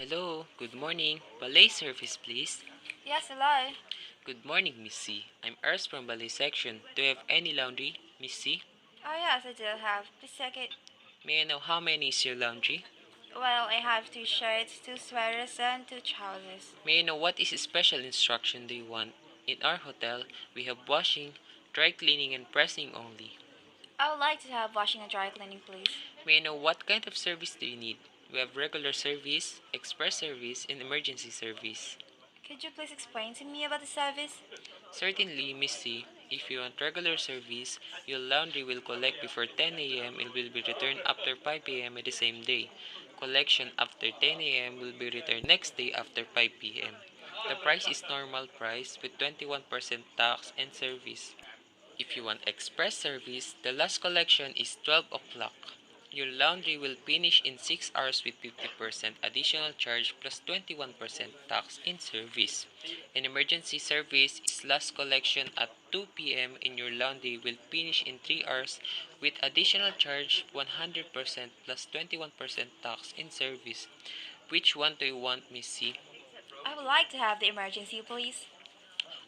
Hello, good morning. Ballet service, please. Yes, hello. Good morning, Miss C. I'm Ers from Ballet section. Do you have any laundry, Miss C? Oh, yes, I do have. Please check it. May I know how many is your laundry? Well, I have two shirts, two sweaters, and two trousers. May I know what is special instruction do you want? In our hotel, we have washing, dry cleaning, and pressing only. I would like to have washing and dry cleaning, please. May I know what kind of service do you need? We have regular service, express service, and emergency service. Could you please explain to me about the service? Certainly, Miss C. If you want regular service, your laundry will collect before 10 a.m. and will be returned after 5 p.m. the same day. Collection after 10 a.m. will be returned next day after 5 p.m. The price is normal price with 21% tax and service. If you want express service, the last collection is 12 o'clock. Your laundry will finish in 6 hours with 50% additional charge plus 21% tax in service. An emergency service is last collection at 2 p.m. and your laundry will finish in 3 hours with additional charge 100% plus 21% tax in service. Which one do you want, Miss C? I would like to have the emergency, please.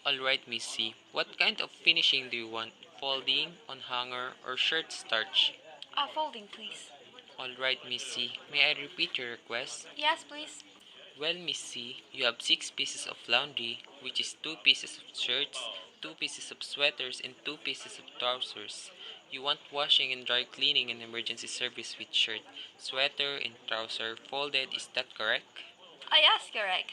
Alright, Miss C. What kind of finishing do you want? Folding, on hanger, or shirt starch? Folding, please. Alright, Miss C. May I repeat your request? Yes, please. Well, Miss C, you have 6 pieces of laundry, which is 2 pieces of shirts, 2 pieces of sweaters, and 2 pieces of trousers. You want washing and dry cleaning and emergency service with shirt, sweater, and trouser folded, is that correct? Yes, correct.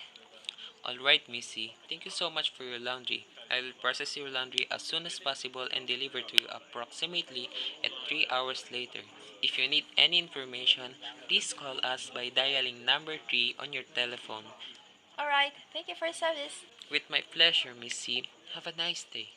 Alright, Missy. Thank you so much for your laundry. I will process your laundry as soon as possible and deliver to you approximately at 3 hours later. If you need any information, please call us by dialing number 3 on your telephone. Alright, thank you for your service. With my pleasure, Missy. Have a nice day.